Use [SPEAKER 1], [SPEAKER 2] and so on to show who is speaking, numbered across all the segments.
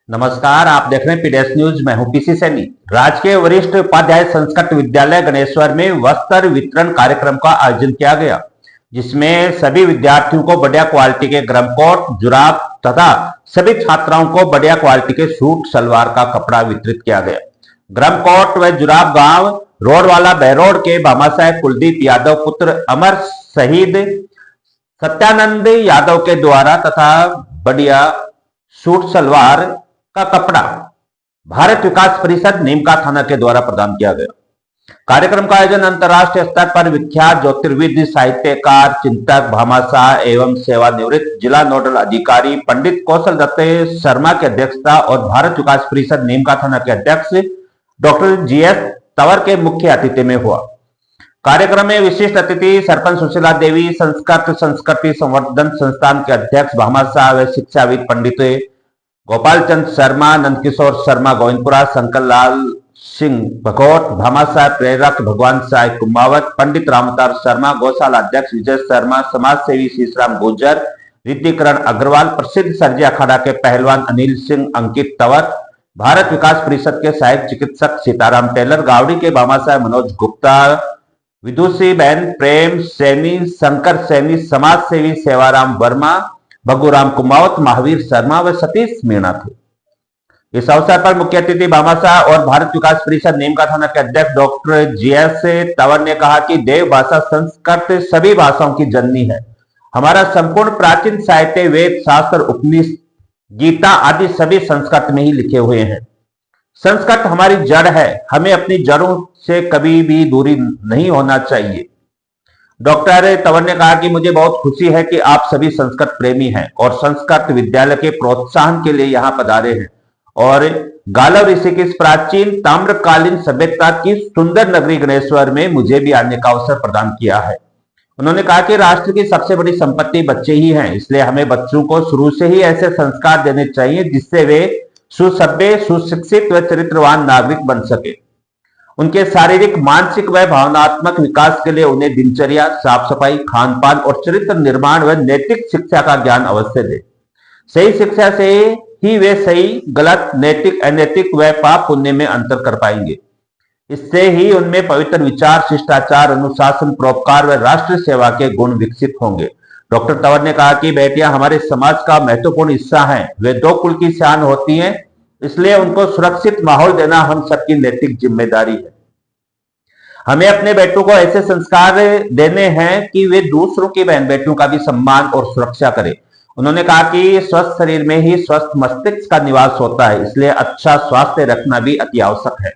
[SPEAKER 1] नमस्कार, आप देख रहे हैं पीडीएस न्यूज। मैं हूं पीसी सैनी। राजकीय वरिष्ठ उपाध्याय संस्कृत विद्यालय गणेश्वर में वस्त्र वितरण कार्यक्रम का आयोजन किया गया, जिसमें सभी विद्यार्थियों को बढ़िया क्वालिटी के गर्म कोट, जुराब तथा सभी छात्राओं को बढ़िया क्वालिटी के सूट सलवार का कपड़ा वितरित किया गया। गर्म कोट व जुराब गांव रोडवाला बहरोड के भामासाहेब कुलदीप यादव पुत्र अमर शहीद सत्यानंद यादव के द्वारा तथा बढ़िया सूट सलवार का कपड़ा भारत विकास परिषद नीमका थाना के द्वारा प्रदान किया गया। कार्यक्रम का आयोजन अंतर्राष्ट्रीय स्तर पर विख्यात ज्योतिर्विद साहित्यकार, चिंतक, भामाशाह एवं सेवानिवृत्त जिला नोडल अधिकारी पंडित कौशल दत्त शर्मा की अध्यक्षता और भारत विकास परिषद नीमका थाना के अध्यक्ष डॉक्टर जीएस तंवर के मुख्य अतिथि में हुआ। कार्यक्रम में विशिष्ट अतिथि सरपंच सुशीला देवी, संस्कृति संवर्धन संस्थान के अध्यक्ष भामाशाह व शिक्षाविद पंडित गोपाल चंद शर्मा, नंदकिशोर शर्मा गोविंदपुरा, शंकर लाल सिंह भगोट, भामाशाह प्रेरक भगवान साय कुमावत, पंडित रामतार शर्मा, गौशाला अध्यक्ष विजय शर्मा, समाज सेवी शीशराम गुर्जर, रिद्धिकरण अग्रवाल, प्रसिद्ध सरजी अखाड़ा के पहलवान अनिल सिंह, अंकित तंवर, भारत विकास परिषद के सहायक चिकित्सक सीताराम टेलर, गावड़ी के भामाशाह मनोज गुप्ता, विदुषी बहन प्रेम सैनी, शंकर सैनी, समाज सेवी सेवाराम वर्मा, भगुराम कुमावत, महावीर शर्मा व सतीश मीणा थे। इस अवसर पर मुख्य अतिथि भामाशाह और भारत विकास परिषद नीमका थाना के अध्यक्ष डॉक्टर जीएस तंवर ने कहा कि देव भाषा संस्कृत सभी भाषाओं की जननी है। हमारा संपूर्ण प्राचीन साहित्य, वेद, शास्त्र, उपनिषद, गीता आदि सभी संस्कृत में ही लिखे हुए हैं। संस्कृत हमारी जड़ है, हमें अपनी जड़ों से कभी भी दूरी नहीं होना चाहिए। डॉक्टर तंवर ने कहा कि मुझे बहुत खुशी है कि आप सभी संस्कृत प्रेमी हैं और संस्कृत विद्यालय के प्रोत्साहन के लिए यहाँ पधारे हैं और गालव ऋषि की इस प्राचीन ताम्रकालीन सभ्यता की सुंदर नगरी गणेश्वर में मुझे भी आने का अवसर प्रदान किया है। उन्होंने कहा कि राष्ट्र की सबसे बड़ी संपत्ति बच्चे ही हैं, इसलिए हमें बच्चों को शुरू से ही ऐसे संस्कार देने चाहिए जिससे वे सुसभ्य, सुशिक्षित व चरित्रवान नागरिक बन सके। उनके शारीरिक, मानसिक व भावनात्मक विकास के लिए उन्हें दिनचर्या, साफ सफाई, खान पान और चरित्र निर्माण व नैतिक शिक्षा का ज्ञान अवश्य दे। सही शिक्षा से ही वे सही, गलत, नैतिक, अनैतिक व पाप पुण्य में अंतर कर पाएंगे। इससे ही उनमें पवित्र विचार, शिष्टाचार, अनुशासन, परोपकार व राष्ट्र सेवा के गुण विकसित होंगे। डॉक्टर तंवर ने कहा कि बेटियां हमारे समाज का महत्वपूर्ण हिस्सा हैं, वे दो कुल की शान होती हैं, इसलिए उनको सुरक्षित माहौल देना हम सबकी नैतिक जिम्मेदारी है। हमें अपने बेटों को ऐसे संस्कार देने हैं कि वे दूसरों की बहन बेटियों का भी सम्मान और सुरक्षा करें। उन्होंने कहा कि स्वस्थ शरीर में ही स्वस्थ मस्तिष्क का निवास होता है, इसलिए अच्छा स्वास्थ्य रखना भी अति आवश्यक है।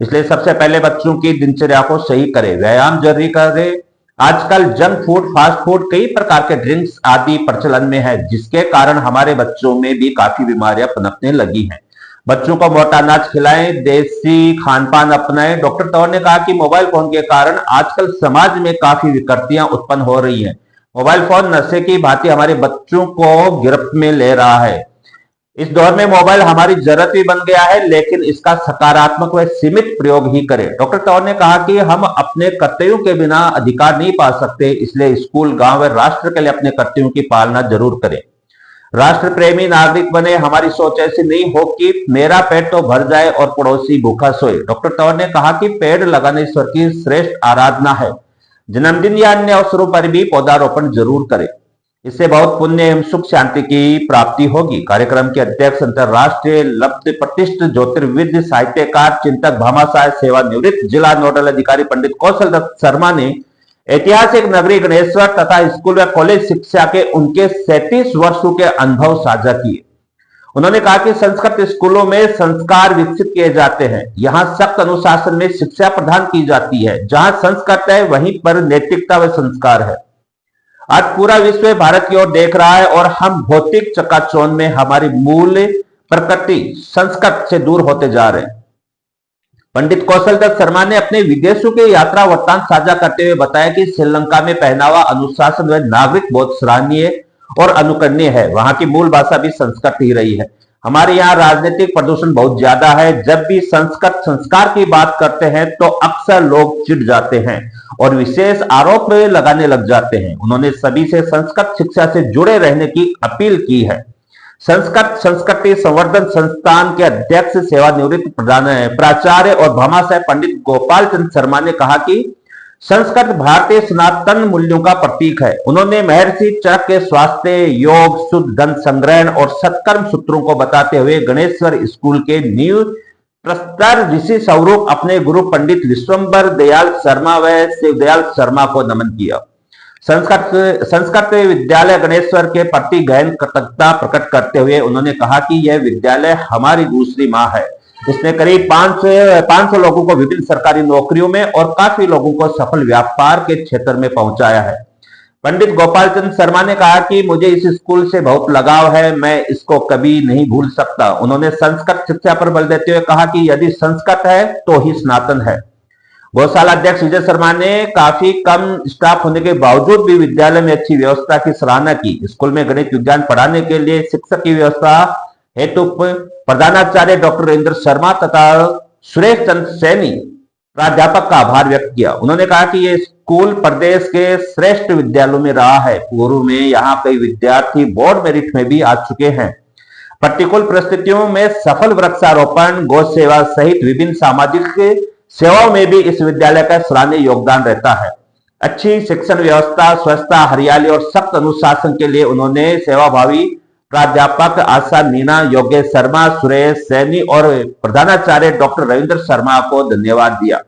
[SPEAKER 1] इसलिए सबसे पहले बच्चों की दिनचर्या को सही करें, व्यायाम जरूरी करें। आजकल जंक फूड, फास्ट फूड, कई प्रकार के ड्रिंक्स आदि प्रचलन में है, जिसके कारण हमारे बच्चों में भी काफी बीमारियां पनपने लगी हैं। बच्चों को मोटा अनाज खिलाएं, देसी खान पान अपनाएं। डॉक्टर तंवर ने कहा कि मोबाइल फोन के कारण आजकल समाज में काफी विकृतियां उत्पन्न हो रही हैं। मोबाइल फोन नशे की भांति हमारे बच्चों को गिरफ्त में ले रहा है। इस दौर में मोबाइल हमारी जरूरत भी बन गया है, लेकिन इसका सकारात्मक व सीमित प्रयोग ही करें। डॉक्टर तंवर ने कहा कि हम अपने कर्तव्यों के बिना अधिकार नहीं पा सकते, इसलिए स्कूल, गांव व राष्ट्र के लिए अपने कर्तव्यों की पालना जरूर करें। राष्ट्र प्रेमी नागरिक बने। हमारी सोच ऐसी नहीं हो कि मेरा पेट तो भर जाए और पड़ोसी भूखा सोए। डॉक्टर तंवर ने कहा कि पेड़ लगाना ईश्वर की श्रेष्ठ आराधना है। जन्मदिन या अन्य अवसरों पर भी पौधारोपण जरूर करें, इससे बहुत पुण्य एवं सुख शांति की प्राप्ति होगी। कार्यक्रम के अध्यक्ष अंतर्राष्ट्रीय लब्ध प्रतिष्ठित ज्योतिर्विद साहित्यकार, चिंतक, भामाशाह सेवानिवृत्त जिला नोडल अधिकारी पंडित कौशल दत्त शर्मा ने ऐतिहासिक नगरी गणेश्वर तथा स्कूल व कॉलेज शिक्षा के उनके 37 वर्षों के अनुभव साझा किए। उन्होंने कहा कि संस्कृत स्कूलों में संस्कार विकसित किए जाते हैं। यहाँ सख्त अनुशासन में शिक्षा प्रदान की जाती है। जहां संस्कृत है वहीं पर नैतिकता व संस्कार है। आज पूरा विश्व भारत की ओर देख रहा है और हम भौतिक चकाचौंध में हमारी मूल प्रकृति संस्कृत से दूर होते जा रहे हैं। पंडित कौशल दत्त शर्मा ने अपने विदेशों के यात्रा वृत्तांत साझा करते हुए बताया कि श्रीलंका में पहनावा, अनुशासन व नागरिक बहुत सराहनीय और अनुकरणीय है। वहां की मूल भाषा भी संस्कृत ही रही है। हमारे यहाँ राजनीतिक प्रदूषण बहुत ज्यादा है। जब भी संस्कृत संस्कार की बात करते हैं तो अक्सर लोग चिढ़ जाते हैं और विशेष आरोप लगाने लग जाते हैं। उन्होंने सभी से संस्कृत शिक्षा से जुड़े रहने की अपील की है। संस्कृत संस्कृति संवर्धन संस्थान के अध्यक्ष सेवानिवृत्त प्राचार्य और भामासाहेब पंडित गोपाल चंद शर्मा ने कहा कि संस्कृत भारतीय सनातन मूल्यों का प्रतीक है। उन्होंने महर्षि चरक के स्वास्थ्य, योग, शुद्ध धन संग्रहण और सत्कर्म सूत्रों को बताते हुए गणेश्वर स्कूल के नींव प्रस्तर ऋषि स्वरूप अपने गुरु पंडित विश्वंभर दयाल शर्मा व शिवदयाल शर्मा को नमन किया। संस्कृत विद्यालय गणेश्वर के प्रति गहन कृतज्ञता प्रकट करते हुए उन्होंने कहा कि यह विद्यालय हमारी दूसरी मां है। इसने करीब 500 लोगों को विभिन्न सरकारी नौकरियों में और काफी लोगों को सफल व्यापार के क्षेत्र में पहुंचाया है। पंडित गोपाल चंद शर्मा ने कहा कि मुझे इस स्कूल से बहुत लगाव है, मैं इसको कभी नहीं भूल सकता। उन्होंने संस्कृत शिक्षा पर बल देते हुए कहा कि यदि संस्कृत है तो ही सनातन है। गौशाला अध्यक्ष विजय शर्मा ने काफी कम स्टाफ होने के बावजूद भी विद्यालय में अच्छी व्यवस्था की सराहना की। स्कूल में गणित विज्ञान पढ़ाने के लिए शिक्षक की व्यवस्था हेतु प्रधानाचार्य डॉक्टर रविंद्र शर्मा तथा सुरेश चंद्र सैनी प्राध्यापक का आभार व्यक्त किया। उन्होंने कहा कि यह स्कूल प्रदेश के श्रेष्ठ विद्यालयों में रहा है। पूर्व में यहाँ कई विद्यार्थी बोर्ड मेरिट में भी आ चुके हैं। प्रतिकूल परिस्थितियों में सफल वृक्षारोपण, गौ सेवा सहित विभिन्न सामाजिक सेवाओं में भी इस विद्यालय का सराहनीय योगदान रहता है। अच्छी शिक्षण व्यवस्था, स्वच्छता, हरियाली और सख्त अनुशासन के लिए उन्होंने सेवाभावी प्राध्यापक आशा मीना, योगेश शर्मा, सुरेश सैनी और प्रधानाचार्य डॉक्टर रविंद्र शर्मा को धन्यवाद दिया।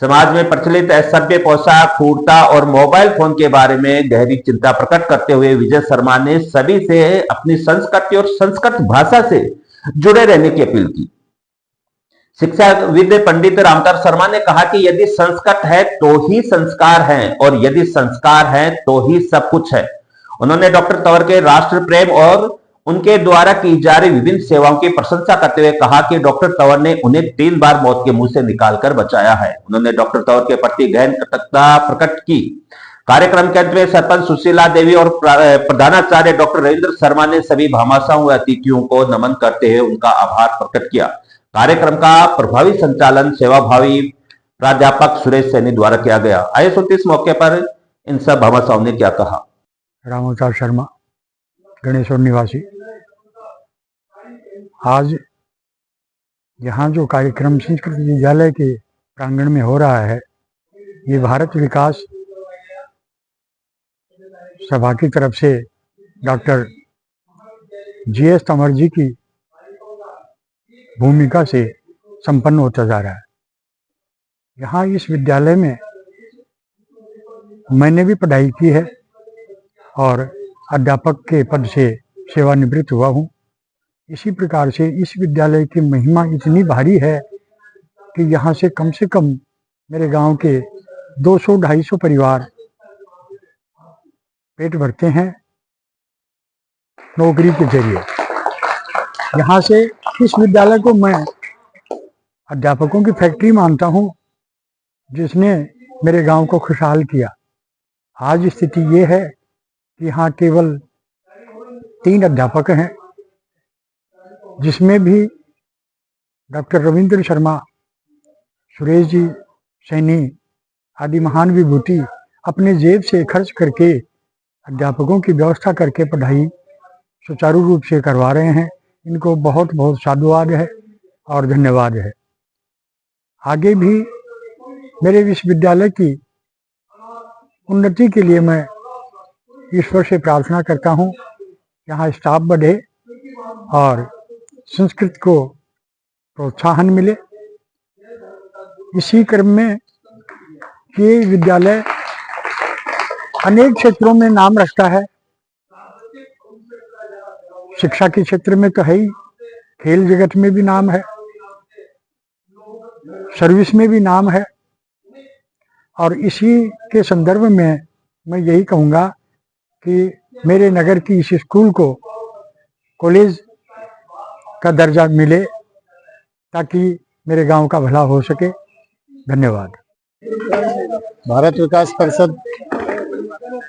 [SPEAKER 1] समाज में प्रचलित असभ्य पोशाक, क्रूरता और मोबाइल फोन के बारे में गहरी चिंता प्रकट करते हुए विजय शर्मा ने सभी से अपनी संस्कृति और संस्कृत भाषा से जुड़े रहने की अपील की। शिक्षाविद पंडित रामतार शर्मा ने कहा कि यदि संस्कृत है तो ही संस्कार है और यदि संस्कार है तो ही सब कुछ है। उन्होंने डॉक्टर तंवर के राष्ट्र प्रेम और उनके द्वारा की जा रही विभिन्न सेवाओं की प्रशंसा करते हुए कहा कि डॉक्टर तंवर ने उन्हें 3 बार मौत के मुंह से निकालकर बचाया है। उन्होंने डॉक्टर तंवर के प्रति गहन कृतज्ञता प्रकट की। कार्यक्रम के अंत में सरपंच सुशीला देवी और प्रधानाचार्य डॉक्टर रविंद्र शर्मा ने सभी भामाशाहों व अतिथियों को नमन करते हुए उनका आभार प्रकट किया। कार्यक्रम का प्रभावी संचालन सेवाभावी प्राध्यापक सुरेश सैनी द्वारा किया गया। आइए सुनते इस मौके पर इन सब भामाशाहों ने क्या कहा।
[SPEAKER 2] रामोचार शर्मा, गणेश्वर निवासी। आज यहाँ जो कार्यक्रम संस्कृत विद्यालय के प्रांगण में हो रहा है, ये भारत विकास सभा की तरफ से डॉक्टर जीएस तंवर जी की भूमिका से संपन्न होता जा रहा है। यहाँ इस विद्यालय में मैंने भी पढ़ाई की है और अध्यापक के पद से सेवानिवृत्त हुआ हूँ। इसी प्रकार से इस विद्यालय की महिमा इतनी भारी है कि यहाँ से कम मेरे गांव के 200-250 परिवार पेट भरते हैं नौकरी के जरिए। यहाँ से इस विद्यालय को मैं अध्यापकों की फैक्ट्री मानता हूँ, जिसने मेरे गांव को खुशहाल किया। आज स्थिति ये है कि यहाँ केवल 3 अध्यापक हैं, जिसमें भी डॉक्टर रविंद्र शर्मा, सुरेश जी सैनी आदि महान विभूति अपने जेब से खर्च करके अध्यापकों की व्यवस्था करके पढ़ाई सुचारू रूप से करवा रहे हैं। इनको बहुत बहुत साधुवाद है और धन्यवाद है। आगे भी मेरे विश्वविद्यालय की उन्नति के लिए मैं ईश्वर से प्रार्थना करता हूँ, यहाँ स्टाफ बढ़े और संस्कृत को प्रोत्साहन मिले। इसी क्रम में ये विद्यालय अनेक क्षेत्रों में नाम रखता है। शिक्षा के क्षेत्र में तो है ही, खेल जगत में भी नाम है, सर्विस में भी नाम है। और इसी के संदर्भ में मैं यही कहूँगा कि मेरे नगर की इस स्कूल को कॉलेज का दर्जा मिले ताकि मेरे गांव का भला हो सके। धन्यवाद।
[SPEAKER 3] भारत विकास परिषद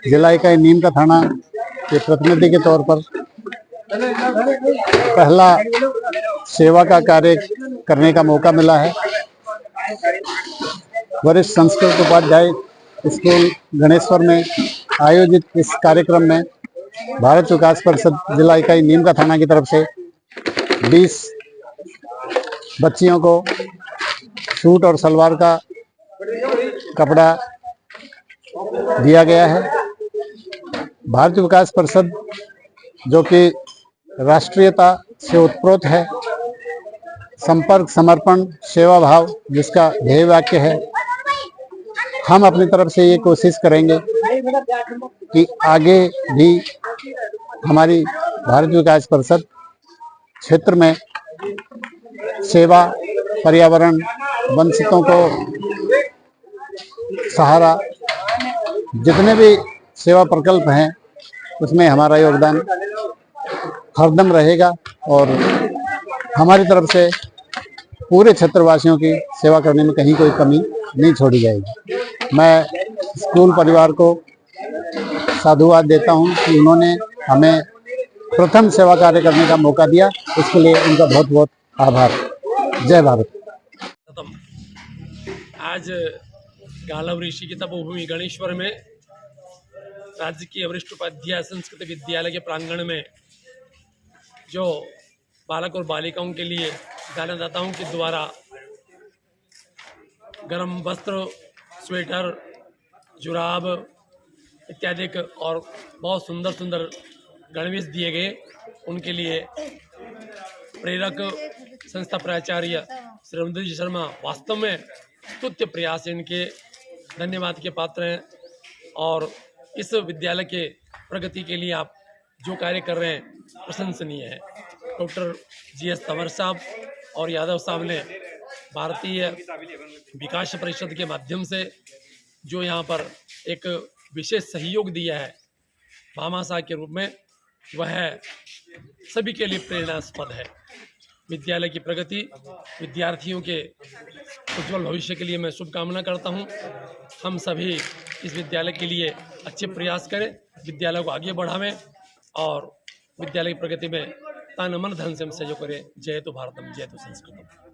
[SPEAKER 3] जिला इकाई नीम का थाना के प्रतिनिधि के तौर पर पहला सेवा का कार्य करने का मौका मिला है। वरिष्ठ संस्कृत उपाध्याय स्कूल गणेश्वर में आयोजित इस कार्यक्रम में भारत विकास परिषद जिला इकाई नीम का थाना की तरफ से 20 बच्चियों को सूट और सलवार का कपड़ा दिया गया है। भारत विकास परिषद जो कि राष्ट्रीयता से उत्प्रोत है, संपर्क, समर्पण, सेवा भाव जिसका ध्येय वाक्य है, हम अपनी तरफ से ये कोशिश करेंगे कि आगे भी हमारी भारत विकास परिषद क्षेत्र में सेवा, पर्यावरण, वंचितों को सहारा, जितने भी सेवा प्रकल्प हैं उसमें हमारा योगदान हरदम रहेगा और हमारी तरफ से पूरे क्षेत्रवासियों की सेवा करने में कहीं कोई कमी नहीं छोड़ी जाएगी। मैं स्कूल परिवार को साधुवाद देता हूं कि उन्होंने हमें प्रथम सेवा कार्य करने का मौका दिया, इसके लिए उनका बहुत बहुत आभार। जय भारत।
[SPEAKER 4] आज गालव ऋषि की तपोभूमि गणेश्वर में राज्य की वरिष्ठ उपाध्याय संस्कृत विद्यालय के प्रांगण में जो बालक और बालिकाओं के लिए दानदाताओं के द्वारा गर्म वस्त्र, स्वेटर, जुराब इत्यादि और बहुत सुंदर सुंदर गणवेश दिए गए, उनके लिए प्रेरक संस्था प्राचार्य श्री रविंद्र जी शर्मा वास्तव में स्तुत्य प्रयास इनके धन्यवाद के पात्र हैं और इस विद्यालय के प्रगति के लिए आप जो कार्य कर रहे हैं प्रशंसनीय है। डॉक्टर GS तंवर साहब और यादव साहब ने भारतीय विकास परिषद के माध्यम से जो यहाँ पर एक विशेष सहयोग दिया है भामाशाह के रूप में, वह सभी के लिए प्रेरणास्पद है। विद्यालय की प्रगति, विद्यार्थियों के उज्जवल भविष्य के लिए मैं शुभकामना करता हूँ। हम सभी इस विद्यालय के लिए अच्छे प्रयास करें, विद्यालय को आगे बढ़ावें और विद्यालय की प्रगति में तन मन धन से हम सहयोग करें। जय तो भारतम, जय तो संस्कृतम।